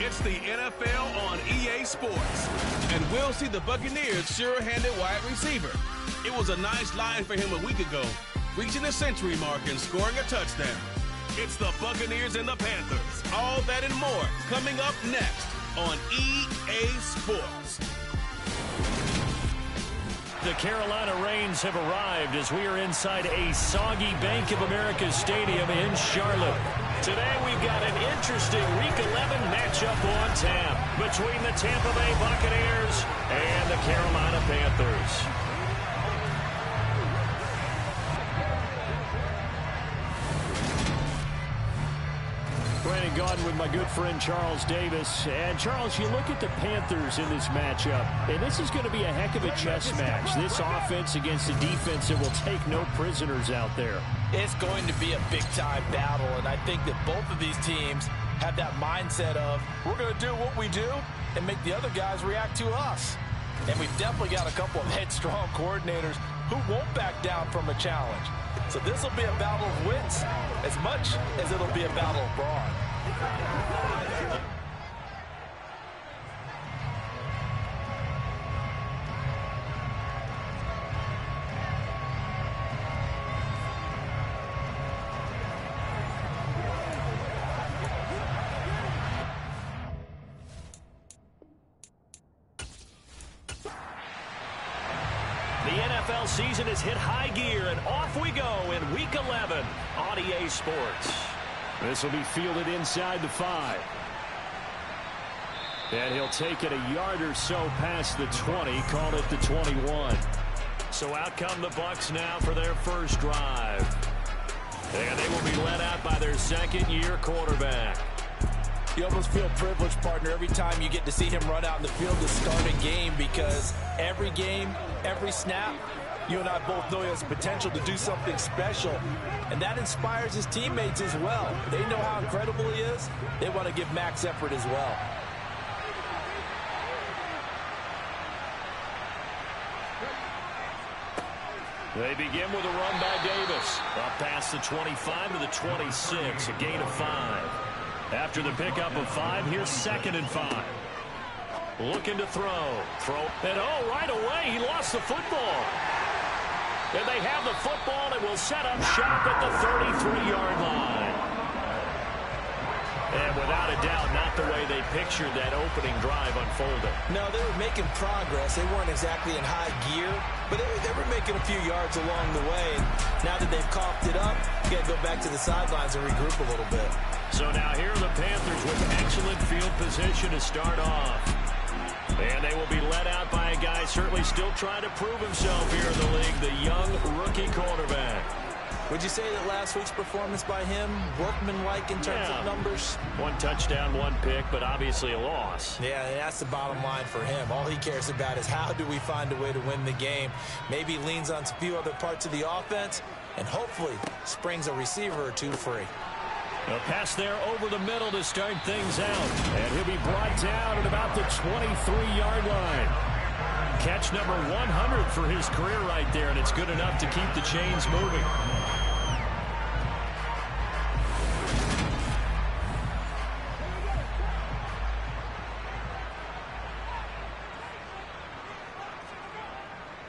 It's the NFL on EA Sports. And we'll see the Buccaneers' sure-handed wide receiver. It was a nice line for him a week ago, reaching the century mark and scoring a touchdown. It's the Buccaneers and the Panthers. All that and more coming up next on EA Sports. The Carolina Rains have arrived as we are inside a soggy Bank of America Stadium in Charlotte. Today we've got an interesting Week 11 matchup on tap between the Tampa Bay Buccaneers and the Carolina Panthers. Brandon Gaudin with my good friend Charles Davis. And Charles, you look at the Panthers in this matchup, and this is going to be a heck of a chess match. This offense against a defense that will take no prisoners out there. It's going to be a big-time battle, and I think that both of these teams have that mindset of, we're going to do what we do and make the other guys react to us. And we've definitely got a couple of headstrong coordinators who won't back down from a challenge. So this will be a battle of wits as much as it'll be a battle of brawn. The NFL season has hit high gear, and off we go in Week 11 on EA Sports. This will be fielded inside the 5. And he'll take it a yard or so past the 20, call it the 21. So out come the Bucs now for their first drive. And they will be led out by their second-year quarterback. You almost feel privileged, partner, every time you get to see him run out in the field to start a game, because every game, every snap, you and I both know he has potential to do something special. And that inspires his teammates as well. They know how incredible he is. They want to give max effort as well. They begin with a run by Davis. Up past the 25 to the 26, a gain of 5. After the pickup of 5, here's 2nd and 5. Looking to throw. And oh, right away, he lost the football. And they have the football and will set up shop at the 33-yard line. And without a doubt, not the way they pictured that opening drive unfolding. No, they were making progress. They weren't exactly in high gear, but they were making a few yards along the way. Now that they've coughed it up, you got to go back to the sidelines and regroup a little bit. So now here are the Panthers with excellent field position to start off. And they will be led out by a guy certainly still trying to prove himself here in the league, the young rookie quarterback. Would you say that last week's performance by him, workmanlike in terms of numbers? 1 touchdown, 1 pick, but obviously a loss. Yeah, that's the bottom line for him. All he cares about is how do we find a way to win the game. Maybe leans on a few other parts of the offense, and hopefully springs a receiver or two free. A pass there over the middle to start things out. And he'll be brought down at about the 23-yard line. Catch number 100 for his career right there, and it's good enough to keep the chains moving.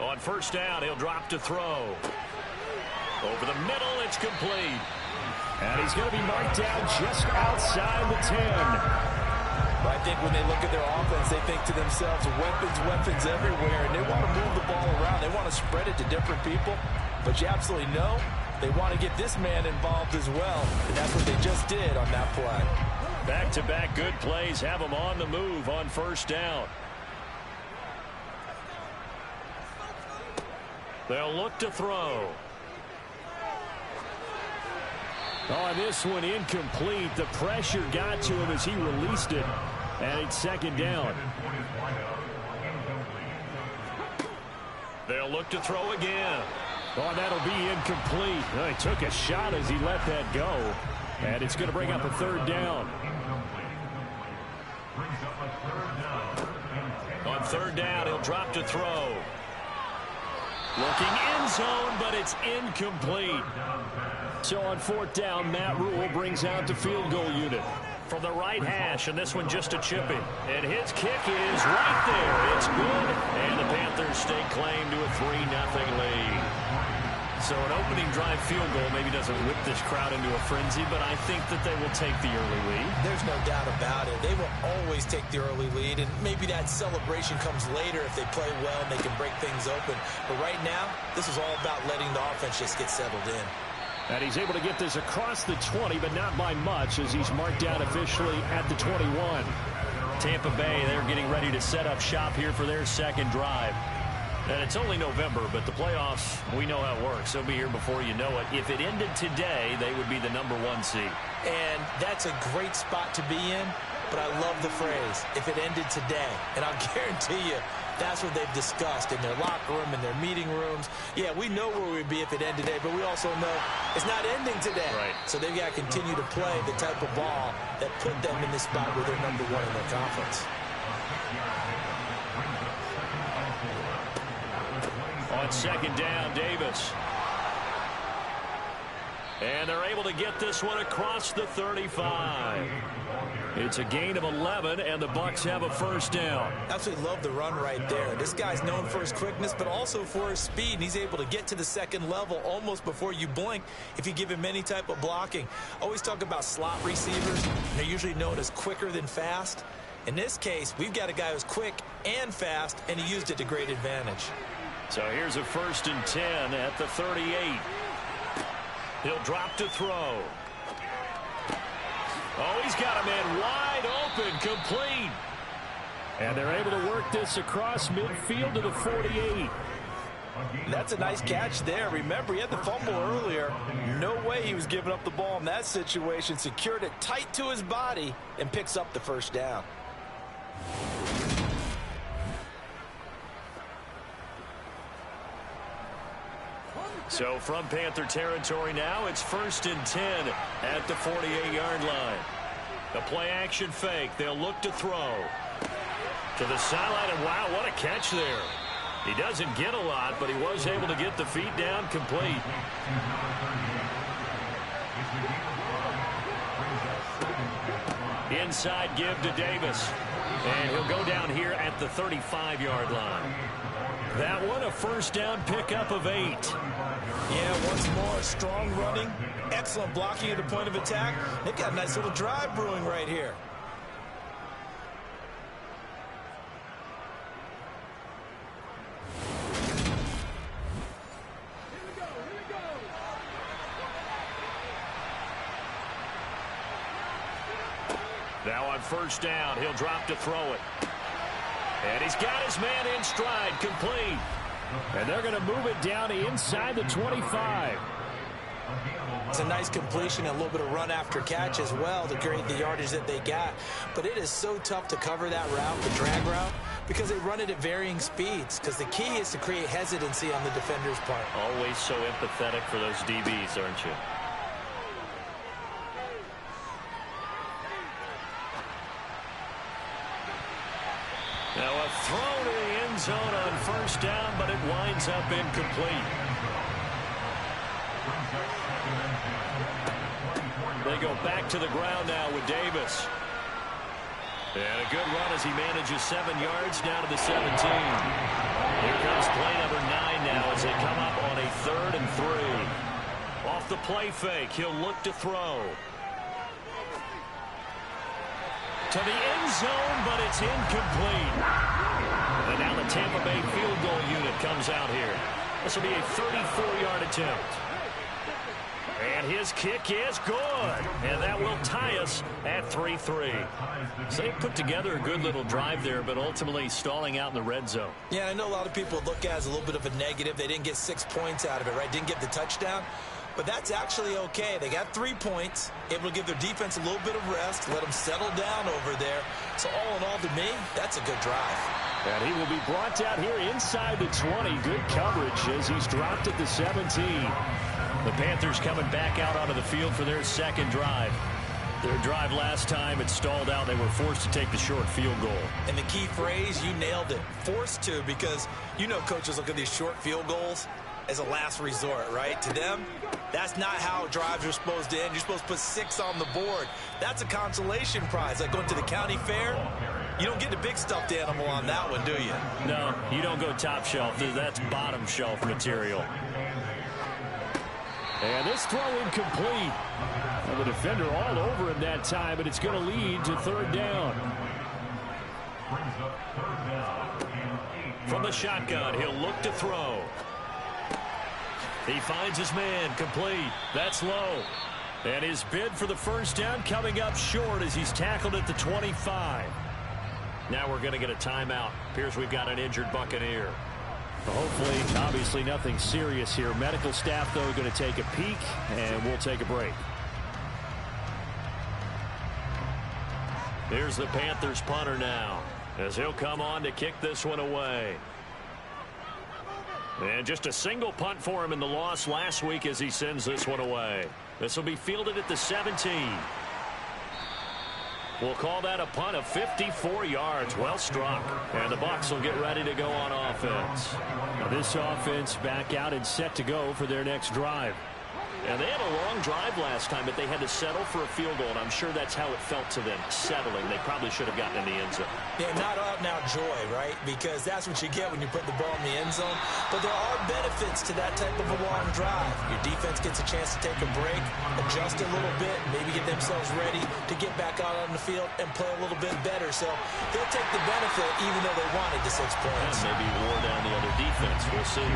On first down, he'll drop to throw. Over the middle, it's complete. And he's going to be marked down just outside the 10. Well, I think when they look at their offense, they think to themselves, weapons everywhere, and they want to move the ball around. They want to spread it to different people. But you absolutely know they want to get this man involved as well, and that's what they just did on that play. Back-to-back good plays have them on the move on first down. They'll look to throw. On this one, incomplete. The pressure got to him as he released it. And it's 2nd down. They'll look to throw again. Oh, that'll be incomplete. He took a shot as he let that go. And it's going to bring up a 3rd down. On 3rd down, he'll drop to throw. Looking end zone, but it's incomplete. So on 4th down, Matt Rule brings out the field goal unit. From the right hash, and this one just a chip in. And his kick is right there. It's good. And the Panthers stake claim to a 3-0 lead. So an opening drive field goal maybe doesn't whip this crowd into a frenzy, but I think that they will take the early lead. There's no doubt about it. They will always take the early lead, and maybe that celebration comes later if they play well and they can break things open. But right now, this is all about letting the offense just get settled in. And he's able to get this across the 20, but not by much, as he's marked down officially at the 21. Tampa Bay, they're getting ready to set up shop here for their second drive. And it's only November, but the playoffs, we know how it works. They'll be here before you know it. If it ended today, they would be the #1 seed. And that's a great spot to be in, but I love the phrase, if it ended today. And I'll guarantee you, that's what they've discussed in their locker room, in their meeting rooms. Yeah, we know where we'd be if it ended today, but we also know it's not ending today. Right. So they've got to continue to play the type of ball that put them in this spot where they're #1 in their conference. On 2nd down, Davis. And they're able to get this one across the 35. It's a gain of 11, and the Bucs have a 1st down. Absolutely love the run right there. This guy's known for his quickness, but also for his speed. And he's able to get to the 2nd level almost before you blink if you give him any type of blocking. Always talk about slot receivers. They're usually known as quicker than fast. In this case, we've got a guy who's quick and fast, and he used it to great advantage. So here's a 1st and 10 at the 38. He'll drop to throw. Oh, he's got a man wide open, complete. And they're able to work this across midfield to the 48. That's a nice catch there. Remember, he had the fumble earlier. No way he was giving up the ball in that situation. Secured it tight to his body and picks up the 1st down. So from Panther territory now, it's 1st and 10 at the 48-yard line. The play action fake. They'll look to throw. To the sideline, and wow, what a catch there. He doesn't get a lot, but he was able to get the feet down complete. Inside give to Davis. And he'll go down here at the 35-yard line. That one, a 1st down pickup of 8. Yeah, once more, strong running, excellent blocking at the point of attack. They've got a nice little drive brewing right here. Now on 1st down, he'll drop to throw it. And he's got his man in stride, complete. And they're going to move it down inside the 25. It's a nice completion, a little bit of run after catch as well to create the yardage that they got. But it is so tough to cover that route, the drag route, because they run it at varying speeds. Because the key is to create hesitancy on the defender's part. Always so empathetic for those DBs, aren't you? Now a throw to the end zone on 1st down, but it winds up incomplete. They go back to the ground now with Davis. And a good run as he manages 7 yards down to the 17. Here comes play number 9 now as they come up on a 3rd and 3. Off the play fake, he'll look to throw. To the end zone, but it's incomplete. And now the Tampa Bay field goal unit comes out here. This will be a 34-yard attempt. And his kick is good. And that will tie us at 3-3. So they put together a good little drive there, but ultimately stalling out in the red zone. Yeah, I know a lot of people look at it as a little bit of a negative. They didn't get 6 points out of it, right? Didn't get the touchdown. But that's actually okay. They got 3 points, able to give their defense a little bit of rest, let them settle down over there. So all in all, to me, that's a good drive. And he will be brought down here inside the 20. Good coverage as he's dropped at the 17. The Panthers coming back out onto the field for their second drive. Their drive last time, it stalled out. They were forced to take the short field goal. And the key phrase, you nailed it. Forced to, because you know coaches look at these short field goals. as a last resort, right? To them, that's not how drives are supposed to end. You're supposed to put 6 on the board. That's a consolation prize, like going to the county fair. You don't get the big stuffed animal on that one, do you? No, you don't go top shelf. That's bottom shelf material. And this throw incomplete. Well, the defender all over him that time, but it's going to lead to 3rd down. From the shotgun, he'll look to throw. He finds his man, complete. That's low. And his bid for the 1st down coming up short as he's tackled at the 25. Now we're going to get a timeout. Appears we've got an injured Buccaneer. Hopefully, obviously nothing serious here. Medical staff, though, going to take a peek, and we'll take a break. Here's the Panthers punter now, as he'll come on to kick this one away. And just a single punt for him in the loss last week as he sends this one away. This will be fielded at the 17. We'll call that a punt of 54 yards. Well struck. And the Bucs will get ready to go on offense. Now this offense back out and set to go for their next drive. And they had a long drive last time, but they had to settle for a field goal, and I'm sure that's how it felt to them, settling. They probably should have gotten in the end zone. Yeah, not out-and-out joy, right? Because that's what you get when you put the ball in the end zone. But there are benefits to that type of a long drive. Your defense gets a chance to take a break, adjust a little bit, maybe get themselves ready to get back out on the field and play a little bit better. So they'll take the benefit even though they wanted the 6 points. And maybe wore down the other defense. We'll see.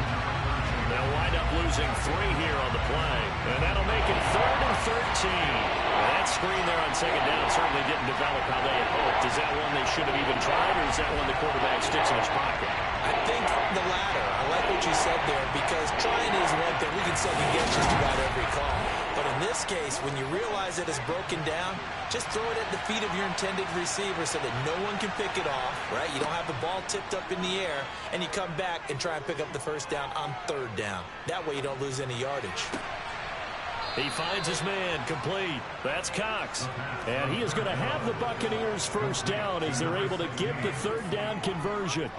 They'll wind up losing 3 here on the play. And that'll make it 3rd and 13. That screen there on 2nd down certainly didn't develop how they had hoped. Is that one they should have even tried, or is that one the quarterback sticks in his pocket? I think the latter. I like what you said there, because trying is one thing. We can second guess just about every call. But in this case, when you realize that it's broken down, just throw it at the feet of your intended receiver so that no one can pick it off, right? You don't have the ball tipped up in the air, and you come back and try and pick up the 1st down on 3rd down. That way you don't lose any yardage. He finds his man, complete. That's Cox. And he is going to have the Buccaneers 1st down as they're able to get the 3rd down conversion.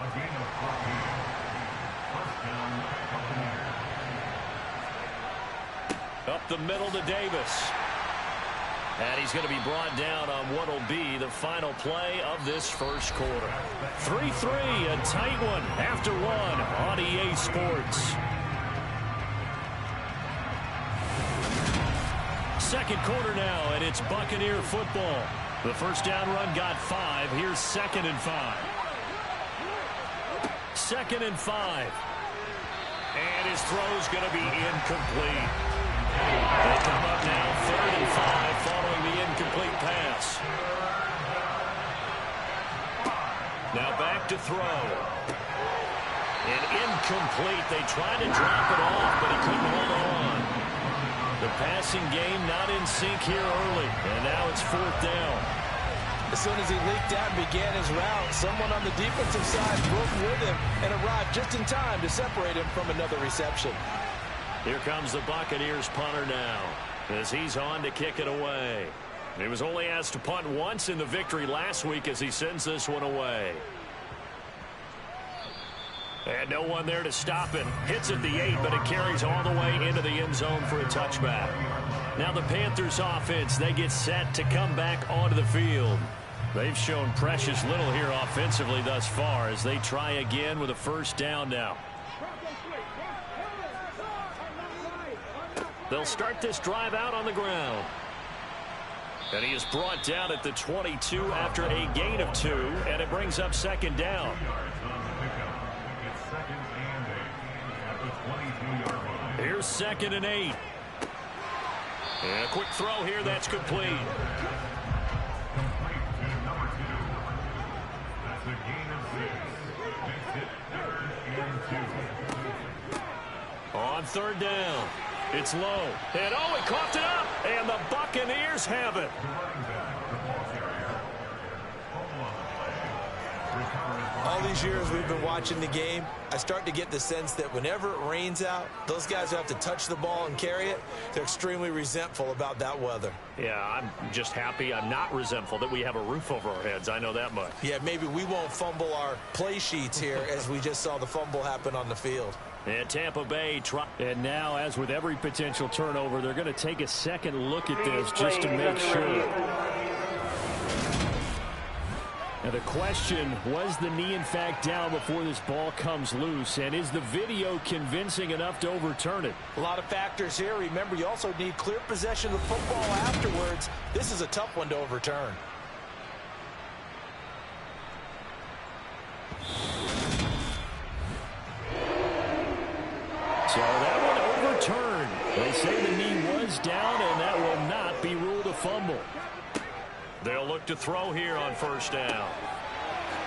Up the middle to Davis. And he's going to be brought down on what will be the final play of this 1st quarter. 3-3, a tight one after 1 on EA Sports. 2nd quarter now, and it's Buccaneer football. The 1st down run got 5. Here's 2nd and 5. 2nd and 5. And his throw's going to be incomplete. They come up now 3rd and 5 following the incomplete pass. Now back to throw. And incomplete. They tried to drop it off, but he couldn't hold on. The passing game not in sync here early. And now it's 4th down. As soon as he leaked out and began his route, someone on the defensive side broke with him and arrived just in time to separate him from another reception. Here comes the Buccaneers punter now as he's on to kick it away. He was only asked to punt once in the victory last week as he sends this one away. And no one there to stop it. Hits at the 8, but it carries all the way into the end zone for a touchback. Now the Panthers offense, they get set to come back onto the field. They've shown precious little here offensively thus far as they try again with a 1st down now. They'll start this drive out on the ground. And he is brought down at the 22 after a gain of 2, and it brings up 2nd down. Here's 2nd and 8. And a quick throw here, that's complete. On 3rd down. It's low. And oh, he coughed it up. And the Buccaneers have it. All these years we've been watching the game, I start to get the sense that whenever it rains out, those guys who have to touch the ball and carry it, they're extremely resentful about that weather. Yeah, I'm just happy I'm not resentful that we have a roof over our heads. I know that much. Yeah, maybe we won't fumble our play sheets here as we just saw the fumble happen on the field. And Tampa Bay try. And now, as with every potential turnover, they're going to take a second look at this just to make sure. Now the question, was the knee in fact down before this ball comes loose? And is the video convincing enough to overturn it? A lot of factors here. Remember, you also need clear possession of the football afterwards. This is a tough one to overturn. So that one overturned. They say the knee was down, and that will not be ruled a fumble. They'll look to throw here on first down.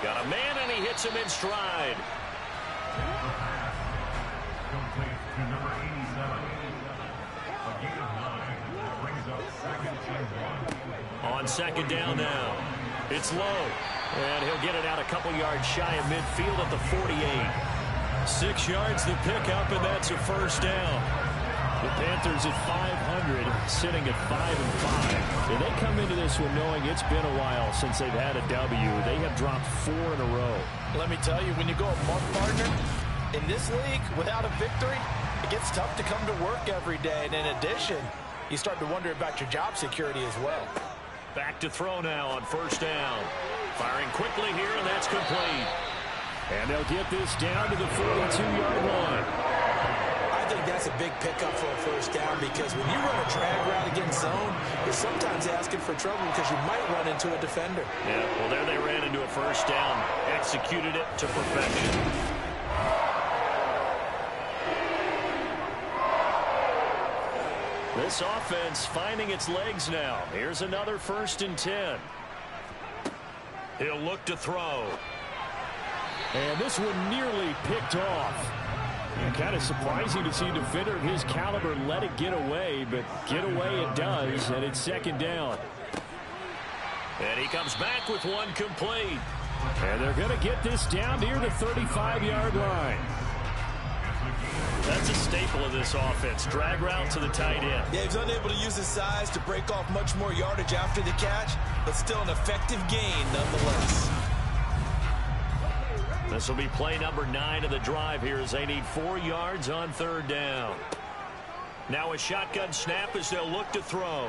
Got a man, and he hits him in stride. On second down now. It's low. And he'll get it out a couple yards shy of midfield at the 48. 6 yards the pickup, and that's a first down. The Panthers at 500, sitting at 5-5. And they come into this one knowing it's been a while since they've had a W. They have dropped 4 in a row. Let me tell you, when you go a month, partner, in this league without a victory, it gets tough to come to work every day. And in addition, you start to wonder about your job security as well. Back to throw now on first down. Firing quickly here, and that's complete. And they'll get this down to the 42-yard line. I think that's a big pickup for a first down, because when you run a drag route against zone, you're sometimes asking for trouble because you might run into a defender. Yeah, well, there they ran into a first down. Executed it to perfection. This offense finding its legs now. Here's another 1st and 10. He'll look to throw. And this one nearly picked off. And kind of surprising to see a defender of his caliber let it get away, but get away it does, and it's second down. And he comes back with one complete. And they're going to get this down near the 35-yard line. That's a staple of this offense. Drag route to the tight end. Yeah, he's unable to use his size to break off much more yardage after the catch, but still an effective gain nonetheless. This will be play number 9 of the drive here as they need 4 yards on third down. Now a shotgun snap as they'll look to throw.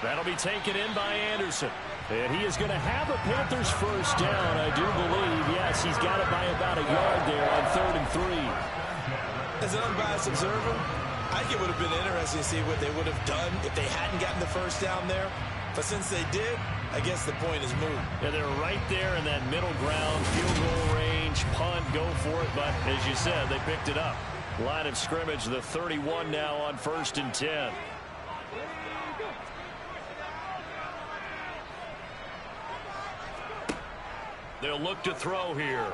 That'll be taken in by Anderson. And he is going to have a Panthers first down, I do believe. Yes, he's got it by about a yard there on 3rd and 3. As an unbiased observer, I think it would have been interesting to see what they would have done if they hadn't gotten the first down there. But since they did, I guess the point is moot. Yeah, they're right there in that middle ground, field goal range, punt, go for it. But as you said, they picked it up. Line of scrimmage, the 31 now on 1st and 10. They'll look to throw here.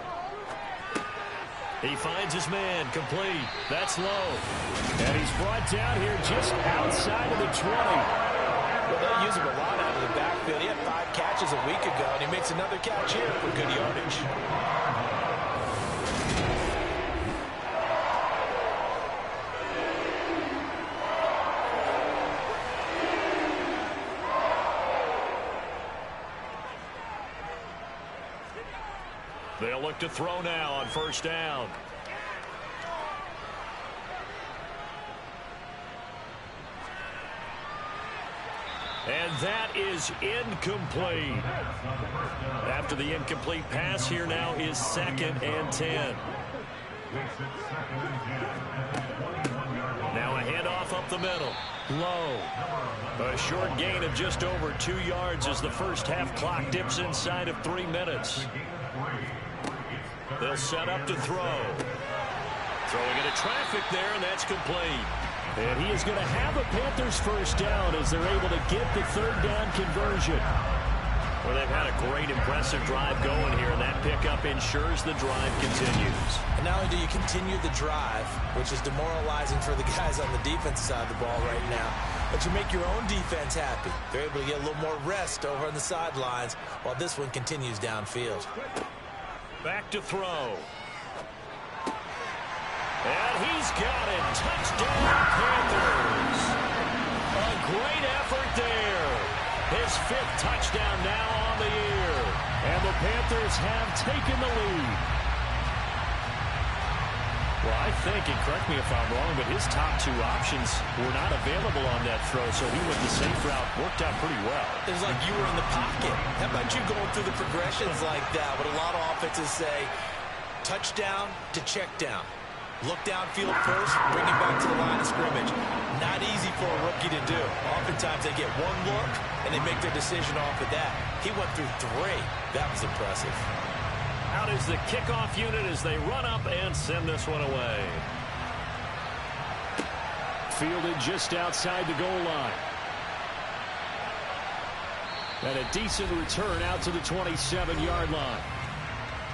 He finds his man, complete. That's low. And he's brought down here just outside of the 20. Well, they use him a lot out of the backfield. He had 5 catches a week ago, and he makes another catch here for good yardage. They'll look to throw now on first down. And that is incomplete. After the incomplete pass, here now is 2nd and 10. Now a handoff up the middle. Low. A short gain of just over 2 yards as the first half clock dips inside of 3 minutes. They'll set up to throw. Throwing into traffic there, and that's complete. And he is going to have a Panthers first down as they're able to get the 3rd down conversion. Well, they've had a great, impressive drive going here, and that pickup ensures the drive continues. And not only do you continue the drive, which is demoralizing for the guys on the defensive side of the ball right now, but you make your own defense happy. They're able to get a little more rest over on the sidelines while this one continues downfield. Back to throw. And he's got it. Touchdown, Panthers. A great effort there. His 5th touchdown now on the year. And the Panthers have taken the lead. Well, I think, and correct me if I'm wrong, but his top two options were not available on that throw, so he went the safe route. Worked out pretty well. It was like you were in the pocket. How about you going through the progressions like that? What a lot of offenses say, touchdown to check down. Look downfield first, bring it back to the line of scrimmage. Not easy for a rookie to do. Oftentimes they get one look, and they make their decision off of that. He went through three. That was impressive. Out is the kickoff unit as they run up and send this one away. Fielded just outside the goal line. And a decent return out to the 27-yard line.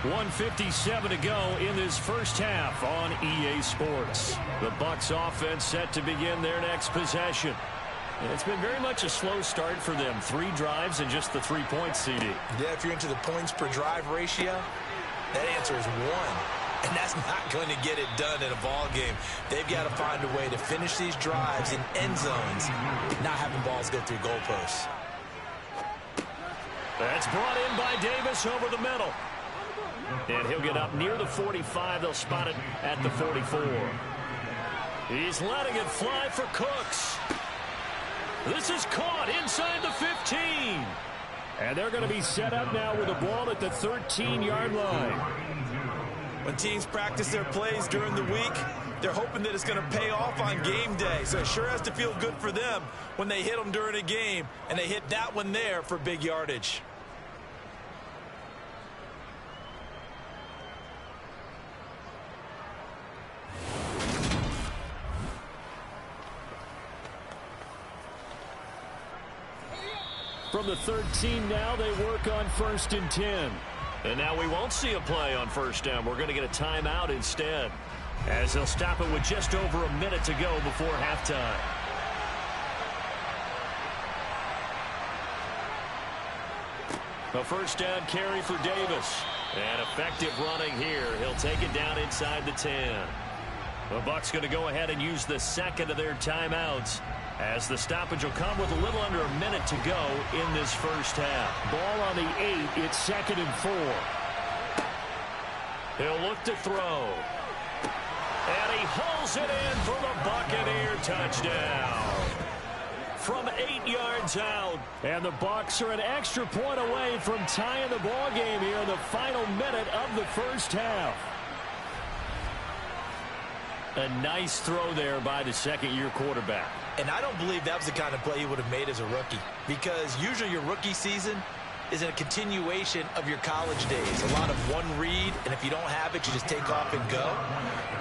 1:57 to go in this first half on EA Sports. The Bucs offense set to begin their next possession. And it's been very much a slow start for them. 3 drives and just the 3 points, CD. Yeah, if you're into the points per drive ratio, that answer is 1. And that's not going to get it done in a ball game. They've got to find a way to finish these drives in end zones, not having balls go through goalposts. That's brought in by Davis over the middle. And he'll get up near the 45. They'll spot it at the 44. He's letting it fly for Cooks. This is caught inside the 15. And they're going to be set up now with the ball at the 13-yard line. When teams practice their plays during the week, they're hoping that it's going to pay off on game day. So it sure has to feel good for them when they hit them during a game, and they hit that one there for big yardage. From the 13 now, they work on 1st and 10. And now we won't see a play on first down. We're going to get a timeout instead, as they'll stop it with just over a minute to go before halftime. A first down carry for Davis. And effective running here. He'll take it down inside the 10. The Bucs going to go ahead and use the second of their timeouts, as the stoppage will come with a little under a minute to go in this first half. Ball on the 8. It's 2nd and 4. He'll look to throw. And he hauls it in for the Buccaneer touchdown. From 8 yards out. And the Bucs are an extra point away from tying the ball game here in the final minute of the first half. A nice throw there by the second-year quarterback. And I don't believe that was the kind of play he would have made as a rookie, because usually your rookie season is a continuation of your college days. A lot of one read, and if you don't have it, you just take off and go.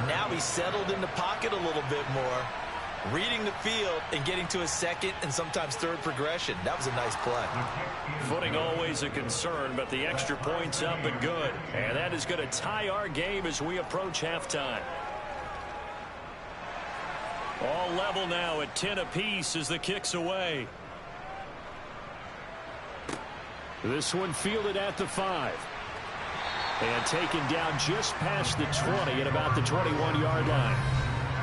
Now he's settled in the pocket a little bit more, reading the field and getting to his second and sometimes third progression. That was a nice play. Footing always a concern, but the extra point's up and good. And that is going to tie our game as we approach halftime. All level now at 10 apiece as the kick's away. This one fielded at the 5. And taken down just past the 20 at about the 21-yard line.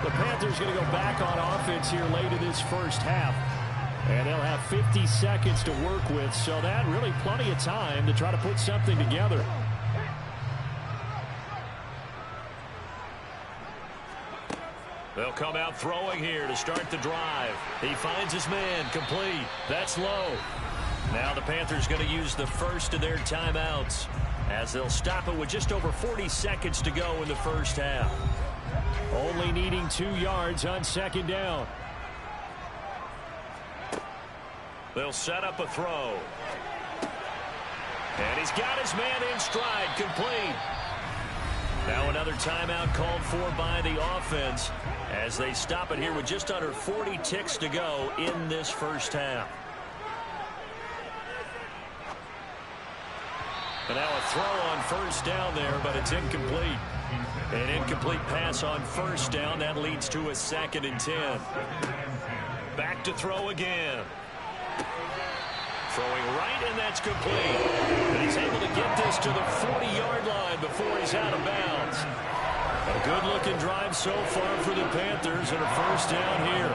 The Panthers going to go back on offense here late in this first half. And they'll have 50 seconds to work with, so that really plenty of time to try to put something together. They'll come out throwing here to start the drive. He finds his man, complete. That's low. Now the Panthers going to use the first of their timeouts, as they'll stop it with just over 40 seconds to go in the first half. Only needing 2 yards on 2nd down. They'll set up a throw. And he's got his man in stride, complete. Now another timeout called for by the offense, as they stop it here with just under 40 ticks to go in this first half. And now a throw on first down there, but it's incomplete. An incomplete pass on first down. That leads to a 2nd and 10. Back to throw again. Throwing right, and that's complete. And he's able to get this to the 40-yard line before he's out of bounds. A good-looking drive so far for the Panthers, and a first down here.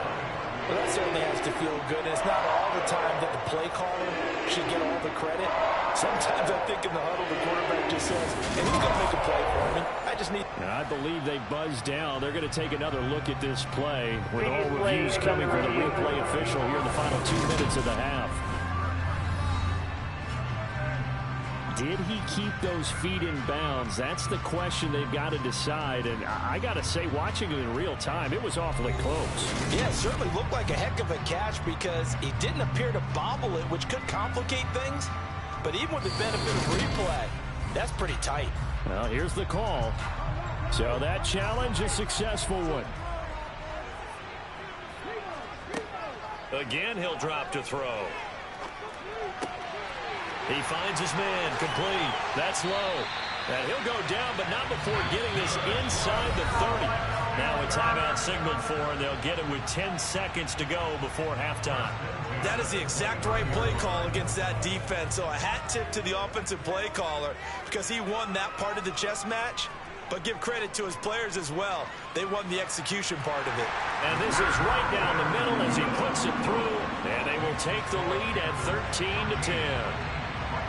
Well, that certainly has to feel good. And it's not all the time that the play caller should get all the credit. Sometimes I think in the huddle, the quarterback just says, and he's going to make a play for me. I just need... And I believe they buzzed down. They're going to take another look at this play with all reviews coming from the replay official here in the final 2 minutes of the half. Did he keep those feet in bounds? That's the question they've got to decide. And I got to say, watching it in real time, it was awfully close. Yeah, it certainly looked like a heck of a catch because he didn't appear to bobble it, which could complicate things. But even with the benefit of replay, that's pretty tight. Well, here's the call. So that challenge, a successful one. Again, he'll drop to throw. He finds his man, complete. That's low. And he'll go down, but not before getting this inside the 30. Now a timeout signaled for, and they'll get it with 10 seconds to go before halftime. That is the exact right play call against that defense. So a hat tip to the offensive play caller because he won that part of the chess match. But give credit to his players as well. They won the execution part of it. And this is right down the middle as he puts it through. And they will take the lead at 13-10.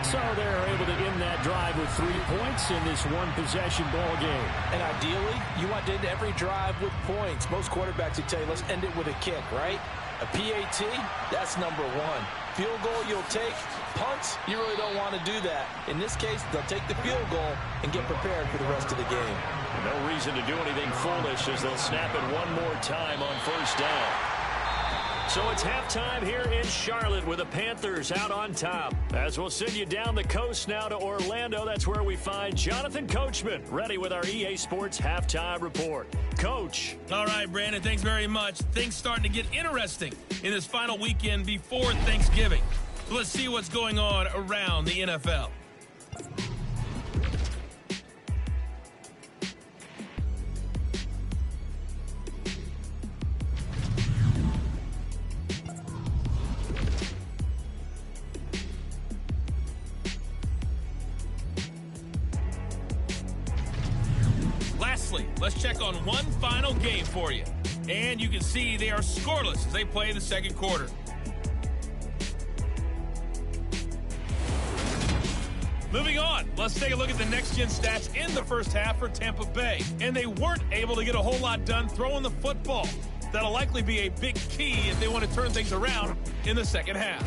So they're able to end that drive with 3 points in this one-possession ball game. And ideally, you want to end every drive with points. Most quarterbacks would tell you, let's end it with a kick, right? A PAT, that's number one. Field goal you'll take. Punts, you really don't want to do that. In this case, they'll take the field goal and get prepared for the rest of the game. No reason to do anything foolish as they'll snap it one more time on first down. So it's halftime here in Charlotte with the Panthers out on top. As we'll send you down the coast now to Orlando, that's where we find Jonathan Coachman ready with our EA Sports Halftime Report. Coach. All right, Brandon, thanks very much. Things starting to get interesting in this final weekend before Thanksgiving. So let's see what's going on around the NFL. Lastly, let's check on one final game for you. And you can see they are scoreless as they play the second quarter. Moving on, let's take a look at the next-gen stats in the first half for Tampa Bay. And they weren't able to get a whole lot done throwing the football. That'll likely be a big key if they want to turn things around in the second half.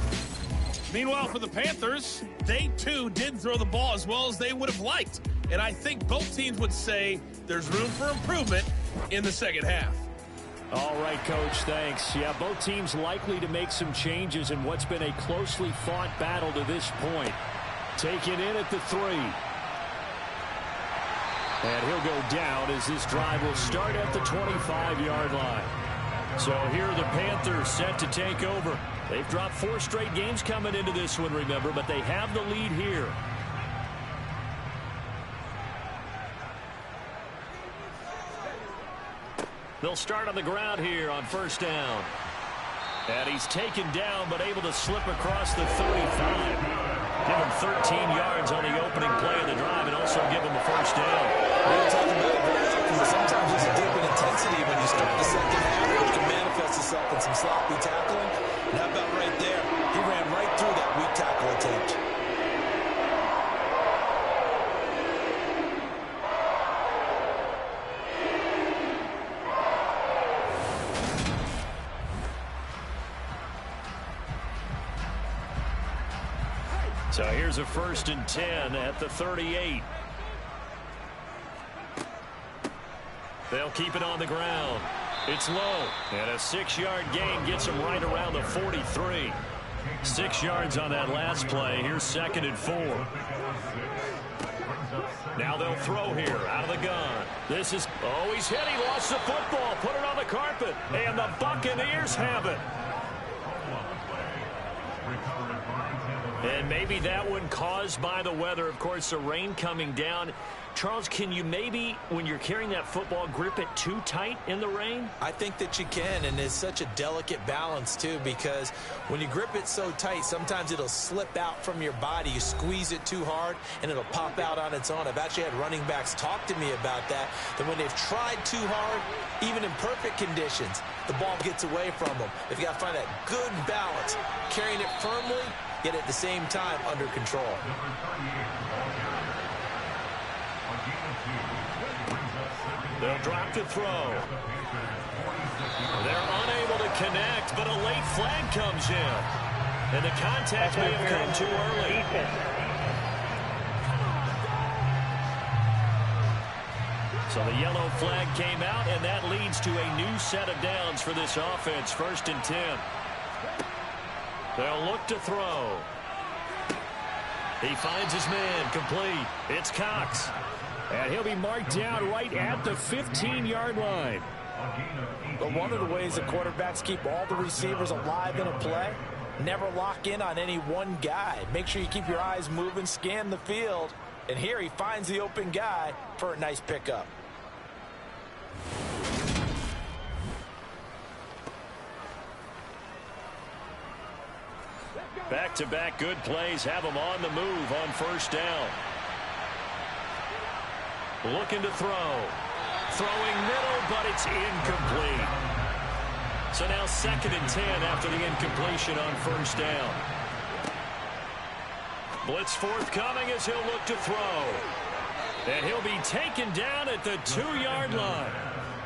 Meanwhile, for the Panthers, they too did throw the ball as well as they would have liked. And I think both teams would say there's room for improvement in the second half. All right, Coach, thanks. Yeah, both teams likely to make some changes in what's been a closely fought battle to this point. Taken in at the 3. And he'll go down as this drive will start at the 25-yard line. So here are the Panthers set to take over. They've dropped 4 straight games coming into this one, remember, but they have the lead here. They'll start on the ground here on first down. And he's taken down but able to slip across the 35. Give him 13 yards on the opening play of the drive and also give him a first down. We're talking about it, sometimes there's a dip in intensity when you start the second half, which can manifest itself in some sloppy tackling. And how about right there? He ran right through that weak tackle attempt. So here's a 1st and 10 at the 38. They'll keep it on the ground. It's low. And a 6-yard gain gets him right around the 43. 6 yards on that last play. Here's 2nd and 4. Now they'll throw here out of the gun. This is, oh, he's hit. He lost the football. Put it on the carpet. And the Buccaneers have it. And maybe that one caused by the weather. Of course, the rain coming down. Charles, can you maybe, when you're carrying that football, grip it too tight in the rain? I think that you can, and it's such a delicate balance, too, because when you grip it so tight, sometimes it'll slip out from your body. You squeeze it too hard, and it'll pop out on its own. I've actually had running backs talk to me about that when they've tried too hard, even in perfect conditions, the ball gets away from them. They've got to find that good balance, carrying it firmly, yet at the same time under control. They'll drop to throw. They're unable to connect, but a late flag comes in. And the contact may have come too early. So the yellow flag came out, and that leads to a new set of downs for this offense. 1st and 10. They'll look to throw. He finds his man, complete. It's Cox. And he'll be marked down right at the 15-yard line. But one of the ways that quarterbacks keep all the receivers alive in a play, never lock in on any one guy. Make sure you keep your eyes moving, scan the field. And here he finds the open guy for a nice pickup. Back-to-back good plays have him on the move on 1st down. Looking to throw. Throwing middle, but it's incomplete. So now 2nd and 10 after the incompletion on 1st down. Blitz forthcoming as he'll look to throw. And he'll be taken down at the 2-yard line.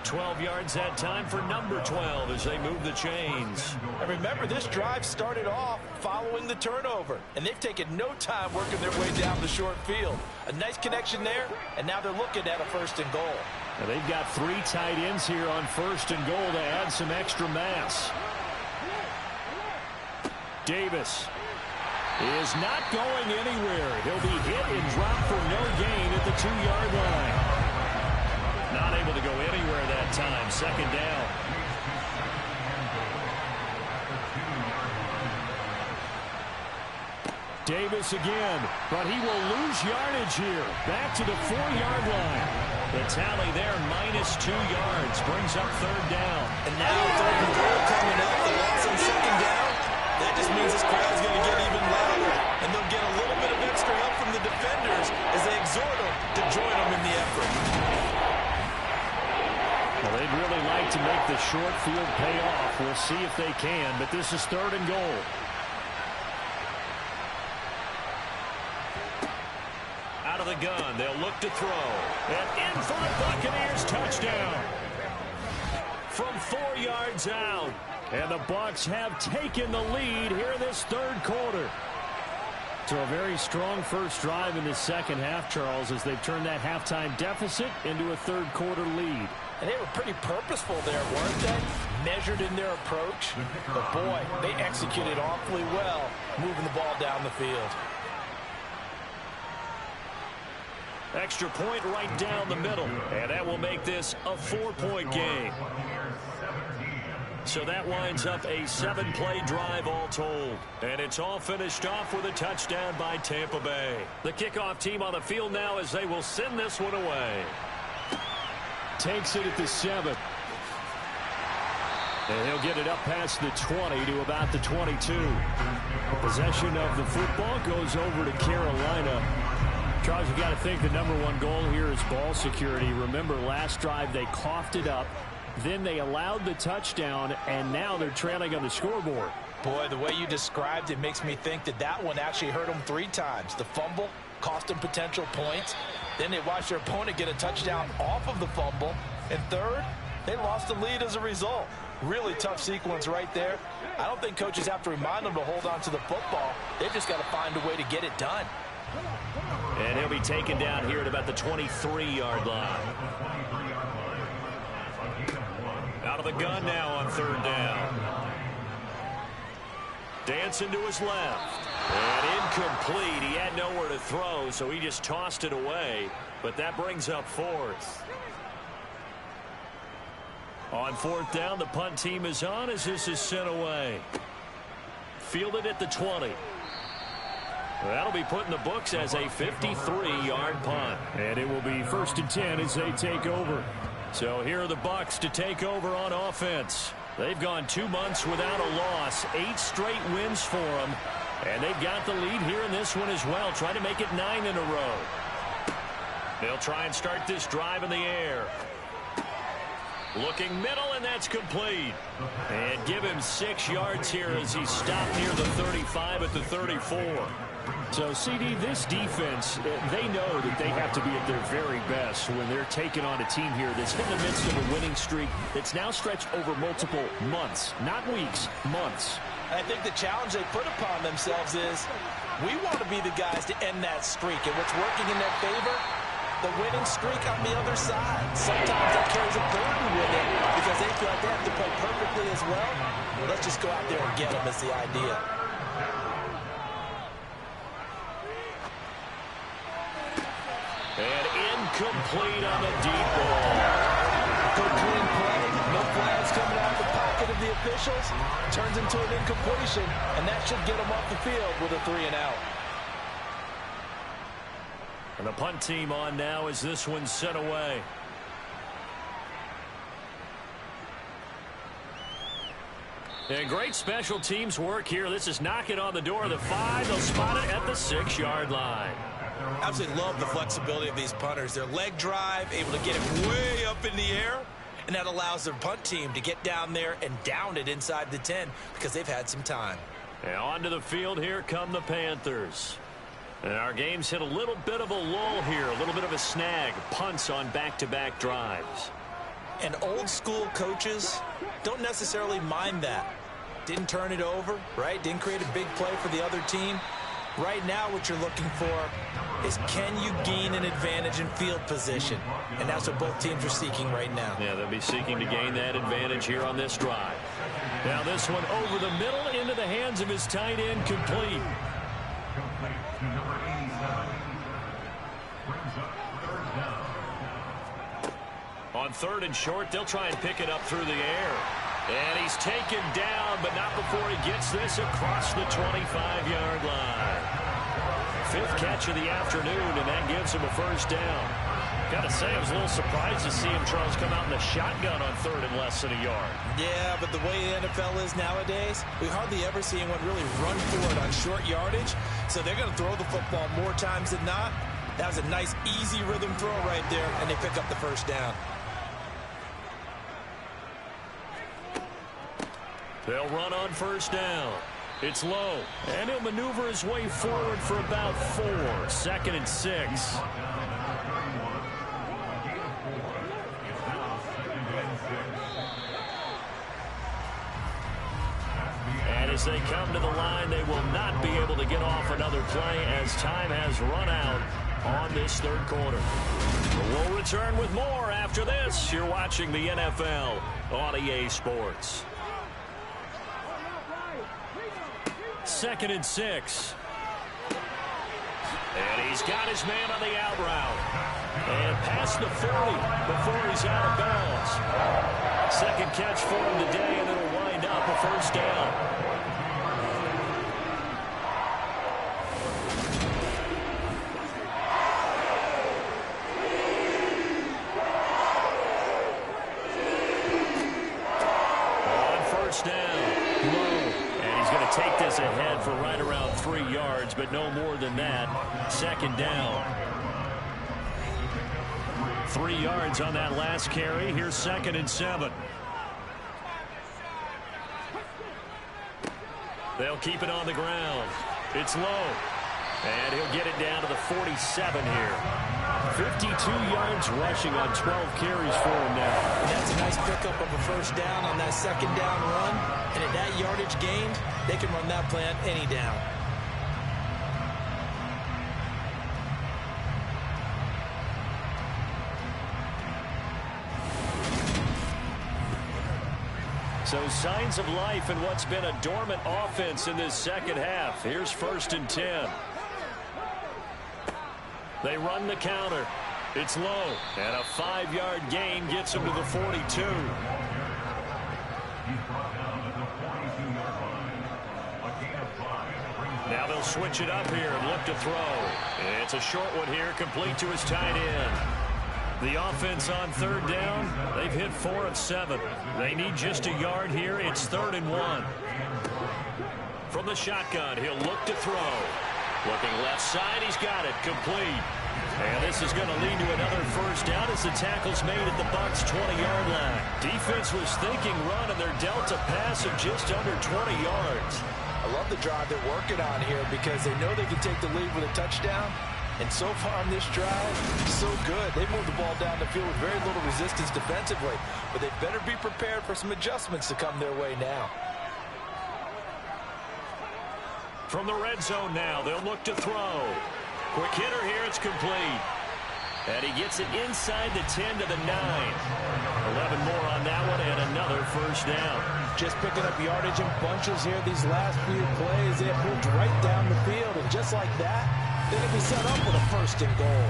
12 yards that time for number 12 as they move the chains. And remember, this drive started off following the turnover, and they've taken no time working their way down the short field. A nice connection there, and now they're looking at a 1st and goal. Now they've got 3 tight ends here on 1st and goal to add some extra mass. Davis is not going anywhere. He'll be hit and dropped for no gain at the 2-yard line. Not able to go anywhere that time. 2nd down. Davis again, but he will lose yardage here. Back to the 4-yard line. The tally there, -2 yards, brings up 3rd down. And now 3rd and goal coming up. The loss on 2nd down. That just means this crowd's going to get even louder. And they'll get a little bit of extra help from the defenders as they exhort them to join them in the effort. Well, they'd really like to make the short field pay off. We'll see if they can, but this is 3rd and goal. Out of the gun, they'll look to throw. And in for the Buccaneers touchdown. From 4 yards out. And the Bucs have taken the lead here in this 3rd quarter. So a very strong first drive in the 2nd half, Charles, as they've turned that halftime deficit into a 3rd quarter lead. And they were pretty purposeful there, weren't they? Measured in their approach. But, boy, they executed awfully well, moving the ball down the field. Extra point right down the middle. And that will make this a 4-point game. So that winds up a 7-play drive all told. And it's all finished off with a touchdown by Tampa Bay. The kickoff team on the field now as they will send this one away. Takes it at the 7. And he'll get it up past the 20 to about the 22. Possession of the football goes over to Carolina. Charles, you got to think the #1 goal here is ball security. Remember, last drive they coughed it up. Then they allowed the touchdown, and now they're trailing on the scoreboard. Boy, the way you described it makes me think that that one actually hurt them 3 times. The fumble cost them potential points. Then they watched their opponent get a touchdown off of the fumble. And third, they lost the lead as a result. Really tough sequence right there. I don't think coaches have to remind them to hold on to the football. They've just got to find a way to get it done. And he'll be taken down here at about the 23-yard line. Out of the gun now on 3rd down. Dancing to his left. And incomplete. He had nowhere to throw, so he just tossed it away. But that brings up 4th. On 4th down, the punt team is on as this is sent away. Fielded at the 20. That'll be put in the books as a 53-yard punt. And it will be 1st and 10 as they take over. So here are the Bucs to take over on offense. They've gone 2 months without a loss, 8 straight wins for them. And they've got the lead here in this one as well, trying to make it 9 in a row. They'll try and start this drive in the air. Looking middle, and that's complete. And give him 6 yards here as he stopped near the 35 at the 34. So, CD, this defense, they know that they have to be at their very best when they're taking on a team here that's in the midst of a winning streak that's now stretched over multiple months, not weeks, months. I think the challenge they put upon themselves is we want to be the guys to end that streak. And what's working in their favor? The winning streak on the other side. Sometimes that carries a burden with it because they feel like they have to play perfectly as well. Let's just go out there and get them is the idea. And incomplete on the deep ball. Good clean play. No flags coming out of the pocket of the officials. Turns into an incompletion, and that should get them off the field with a 3-and-out. And the punt team on now as this one's sent away. And great special teams work here. This is knocking on the door of the 5. They'll spot it at the 6-yard line. Absolutely love the flexibility of these punters. Their leg drive, able to get it way up in the air, and that allows their punt team to get down there and down it inside the 10 because they've had some time. And onto the field here come the Panthers. And our game's hit a little bit of a lull here, a little bit of a snag. Punts on back-to-back drives. And old-school coaches don't necessarily mind that. Didn't turn it over, right? Didn't create a big play for the other team. Right now what you're looking for is can you gain an advantage in field position? And that's what both teams are seeking right now. Yeah, they'll be seeking to gain that advantage here on this drive. Now this one over the middle into the hands of his tight end, complete. On 3rd and short, they'll try and pick it up through the air. And he's taken down, but not before he gets this across the 25-yard line. 5th catch of the afternoon, and that gives him a 1st down. Got to say, I was a little surprised to see him, Charles, come out in the shotgun on 3rd and less than a yard. Yeah, but the way the NFL is nowadays, we hardly ever see anyone really run for it on short yardage. So they're going to throw the football more times than not. That was a nice, easy rhythm throw right there, and they pick up the 1st down. They'll run on 1st down. It's low, and he'll maneuver his way forward for about 4. 2nd and 6. And as they come to the line, they will not be able to get off another play as time has run out on this 3rd quarter. We'll return with more after this. You're watching the NFL on EA Sports. 2nd and 6. And he's got his man on the out route. And past the 40 before he's out of bounds. 2nd catch for him today, and it'll wind up a 1st down. Take this ahead for right around 3 yards, but no more than that. 2nd down. 3 yards on that last carry. Here's 2nd and 7. They'll keep it on the ground. It's low. And he'll get it down to the 47 here. 52 yards rushing on 12 carries for him now. And that's a nice pickup of a 1st down on that 2nd down run. And at that yardage gained, they can run that play on any down. So signs of life in what's been a dormant offense in this 2nd half. Here's 1st and 10. They run the counter. It's low. And a 5-yard gain gets him to the 42. Now they'll They'll switch it up here and look to throw. It's a short one here, complete to his tight end. The offense on third down, they've hit 4 of 7. They need just a yard here. It's 3rd and 1. From the shotgun, he'll look to throw. Looking left side, he's got it, complete. And this is going to lead to another first down as the tackle's made at the Bucs' 20-yard line. Defense was thinking run, and they're dealt a pass of just under 20 yards. I love the drive they're working on here because they know they can take the lead with a touchdown. And so far on this drive, so good. They moved the ball down the field with very little resistance defensively. But they better be prepared for some adjustments to come their way now. From the red zone now, they'll look to throw. Quick hitter here, it's complete. And he gets it inside the 10 to the 9. 11 more on that one and another first down. Just picking up yardage in bunches here these last few plays. They have moved right down the field, and just like that, they're going to be set up with a 1st and goal.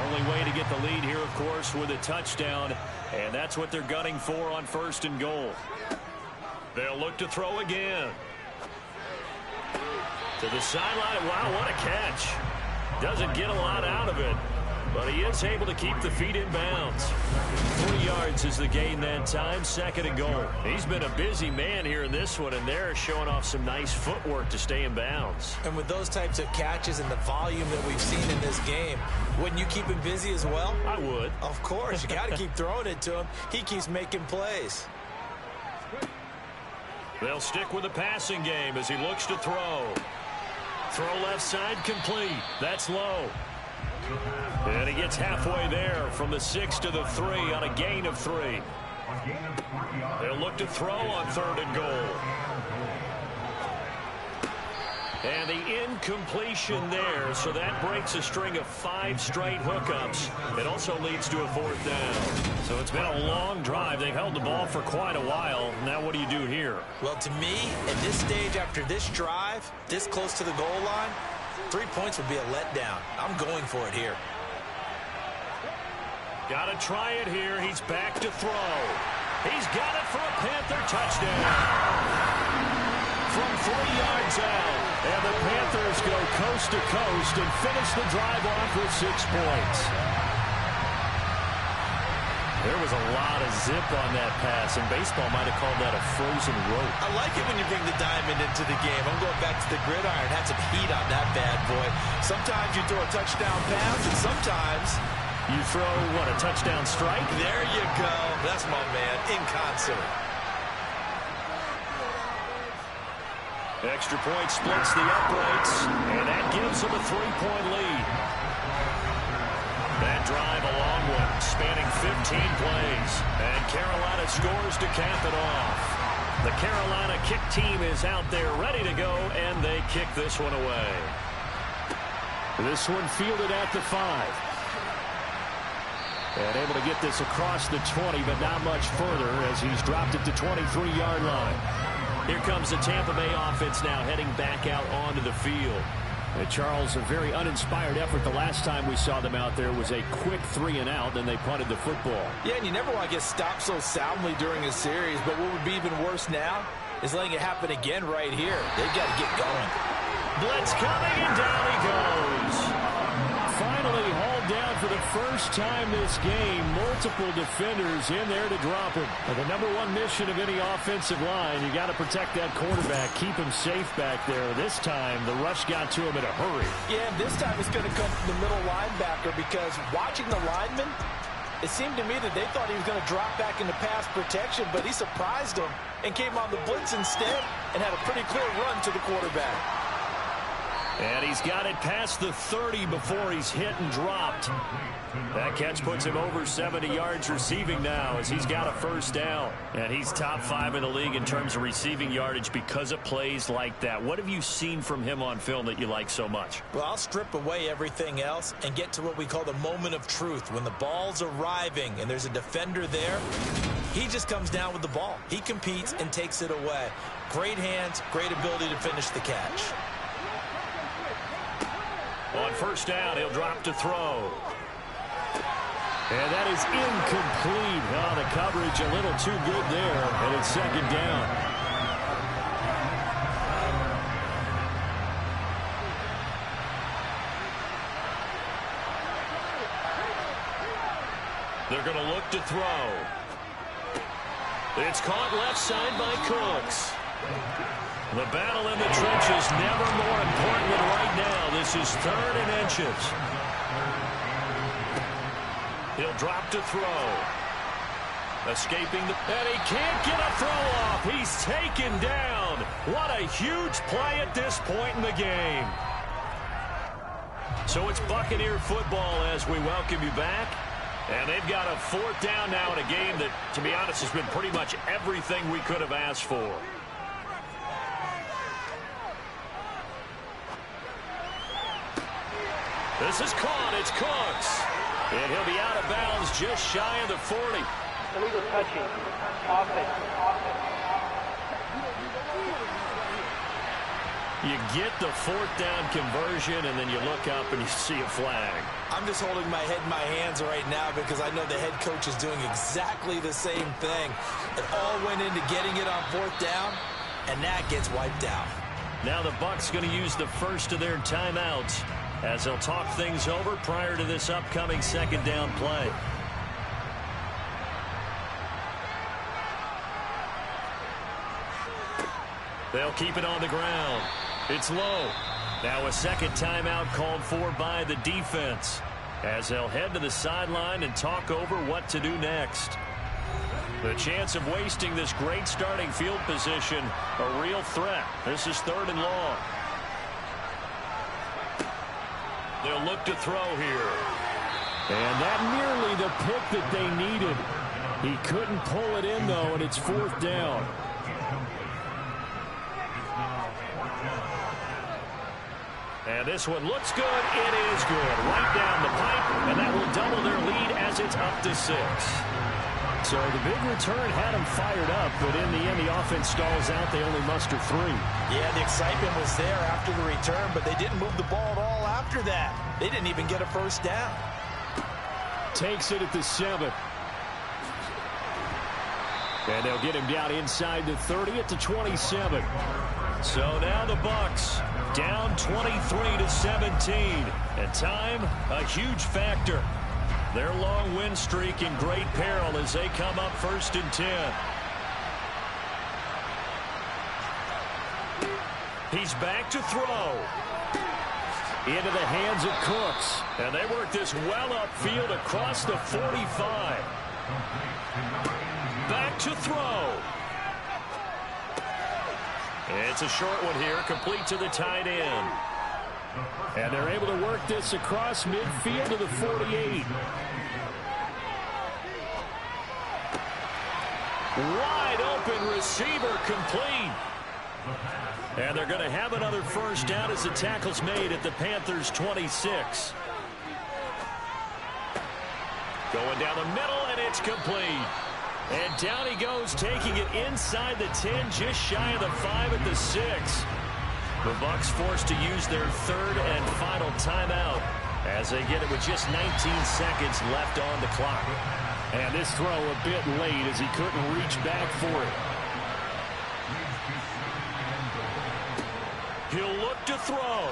Only way to get the lead here, of course, with a touchdown, and that's what they're gunning for on 1st and goal. They'll look to throw again. To the sideline. Wow, what a catch. Doesn't get a lot out of it, but he is able to keep the feet in bounds. 3 yards is the gain that time, 2nd and goal. He's been a busy man here in this one, and they're showing off some nice footwork to stay in bounds. And with those types of catches and the volume that we've seen in this game, wouldn't you keep him busy as well? I would. Of course. You got to keep throwing it to him. He keeps making plays. They'll stick with the passing game as he looks to throw. Throw left side complete. That's low. And he gets halfway there from the 6 to the 3 on a gain of 3. They'll look to throw on 3rd and goal. And the incompletion there, so that breaks a string of 5 straight hookups. It also leads to a 4th down. So it's been a long drive. They've held the ball for quite a while. Now what do you do here? Well, to me, at this stage after this drive, this close to the goal line, 3 points would be a letdown. I'm going for it here. Got to try it here. He's back to throw. He's got it for a Panther touchdown. From 3 yards out, and the Panthers go coast to coast and finish the drive off with 6 points. There was a lot of zip on that pass, and baseball might have called that a frozen rope. I like it when you bring the diamond into the game. I'm going back to the gridiron. Had some heat on that bad boy. Sometimes you throw a touchdown pass, and sometimes you throw, what, a touchdown strike? There you go. That's my man, in concert. Extra point splits the uprights, and that gives them a 3-point lead. That drive, a long one, spanning 15 plays, and Carolina scores to cap it off. The Carolina kick team is out there ready to go, and they kick this one away. This one fielded at the 5. And able to get this across the 20, but not much further as he's dropped it to 23-yard line. Here comes the Tampa Bay offense now heading back out onto the field. And Charles, a very uninspired effort. The last time we saw them out there was a quick 3-and-out, then they punted the football. Yeah, and you never want to get stopped so soundly during a series, but what would be even worse now is letting it happen again right here. They've got to get going. Blitz coming, and down he goes. Finally hauled down for the first time this game. Multiple defenders in there to drop him. And the number one mission of any offensive line, you got to protect that quarterback, keep him safe back there. This time, the rush got to him in a hurry. Yeah, and this time it's going to come from the middle linebacker because watching the lineman, it seemed to me that they thought he was going to drop back into pass protection, but he surprised them and came on the blitz instead and had a pretty clear run to the quarterback. And he's got it past the 30 before he's hit and dropped. That catch puts him over 70 yards receiving now as he's got a first down. And he's top 5 in the league in terms of receiving yardage because of plays like that. What have you seen from him on film that you like so much? Well, I'll strip away everything else and get to what we call the moment of truth. When the ball's arriving and there's a defender there, he just comes down with the ball. He competes and takes it away. Great hands, great ability to finish the catch. On first down, he'll drop to throw. And that is incomplete. Oh, the coverage a little too good there, and it's second down. They're going to look to throw. It's caught left side by Cooks. The battle in the trenches never more important than right now. This is 3rd and inches. He'll drop to throw. Escaping the... And he can't get a throw off. He's taken down. What a huge play at this point in the game. So it's Buccaneer football as we welcome you back. And they've got a 4th down now in a game that, to be honest, has been pretty much everything we could have asked for. This is caught. It's Cooks. And he'll be out of bounds just shy of the 40. Illegal touching. Offense. You get the 4th down conversion, and then you look up and you see a flag. I'm just holding my head in my hands right now because I know the head coach is doing exactly the same thing. It all went into getting it on 4th down, and that gets wiped out. Now the Bucs going to use the first of their timeouts as they'll talk things over prior to this upcoming 2nd down play. They'll keep it on the ground. It's low. Now a 2nd timeout called for by the defense as they'll head to the sideline and talk over what to do next. The chance of wasting this great starting field position, a real threat. This is 3rd and long. They'll look to throw here. And that nearly the pick that they needed. He couldn't pull it in, though, and it's 4th down. And this one looks good. It is good. Right down the pipe, and that will double their lead as it's up to 6. So the big return had them fired up, but in the end, the offense stalls out. They only muster 3. Yeah, the excitement was there after the return, but they didn't move the ball at all after that. They didn't even get a 1st down. Takes it at the 7. And they'll get him down inside the 30 at the 27. So now the Bucs down 23-17. And time, a huge factor. Their long win streak in great peril as they come up 1st and 10. He's back to throw. Into the hands of Cooks. And they work this well upfield across the 45. Back to throw. It's a short one here, complete to the tight end. And they're able to work this across midfield to the 48. Wide open receiver complete. And they're going to have another 1st down as the tackle's made at the Panthers' 26. Going down the middle, and it's complete. And down he goes, taking it inside the 10, just shy of the 5 at the 6. The Bucs forced to use their 3rd and final timeout as they get it with just 19 seconds left on the clock. And this throw a bit late as he couldn't reach back for it. He'll look to throw.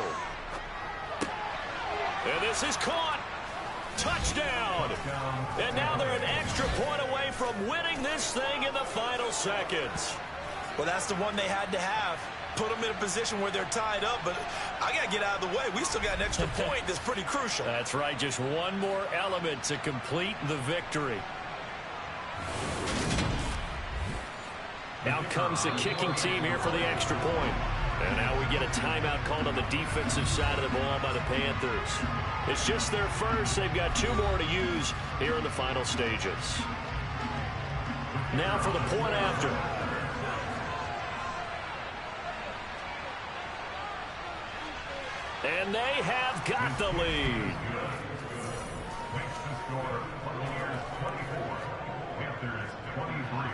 And this is caught. Touchdown. And now they're an extra point away from winning this thing in the final seconds. Well, that's the one they had to have. Put them in a position where they're tied up, but I got to get out of the way. We still got an extra point that's pretty crucial. That's right. Just one more element to complete the victory. Out comes the kicking team here for the extra point. And now we get a timeout called on the defensive side of the ball by the Panthers. It's just their first. They've got 2 more to use here in the final stages. Now for the point after. And they have got the lead. Makes the score Buccaneers 24, Panthers 23.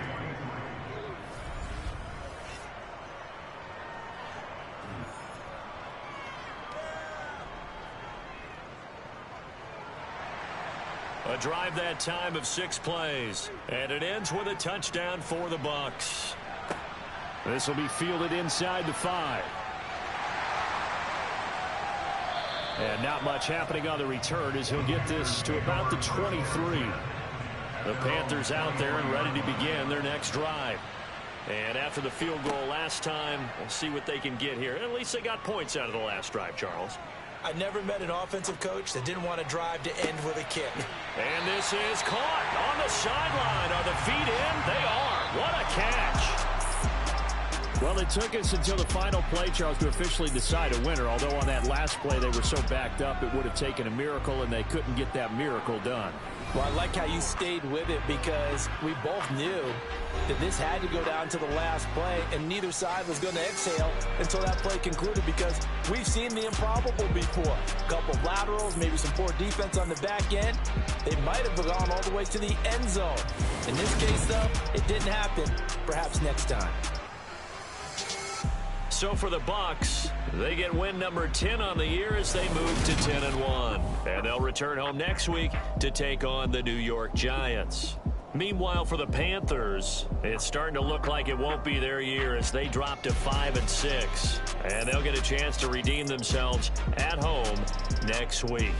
A drive that time of 6 plays. And it ends with a touchdown for the Bucs. This will be fielded inside the 5. And not much happening on the return as he'll get this to about the 23. The Panthers out there and ready to begin their next drive. And after the field goal last time, we'll see what they can get here. At least they got points out of the last drive, Charles. I never met an offensive coach that didn't want to drive to end with a kick. And this is caught on the sideline. Are the feet in? They are. What a catch. Well, it took us until the final play, Charles, to officially decide a winner. Although on that last play they were so backed up, it would have taken a miracle, and they couldn't get that miracle done. Well, I like how you stayed with it because we both knew that this had to go down to the last play, and neither side was going to exhale until that play concluded because we've seen the improbable before. A couple of laterals, maybe some poor defense on the back end. They might have gone all the way to the end zone. In this case, though, it didn't happen. Perhaps next time. So for the Bucs, they get win number 10 on the year as they move to 10-1. And they'll return home next week to take on the New York Giants. Meanwhile, for the Panthers, it's starting to look like it won't be their year as they drop to 5-6. And they'll get a chance to redeem themselves at home next week.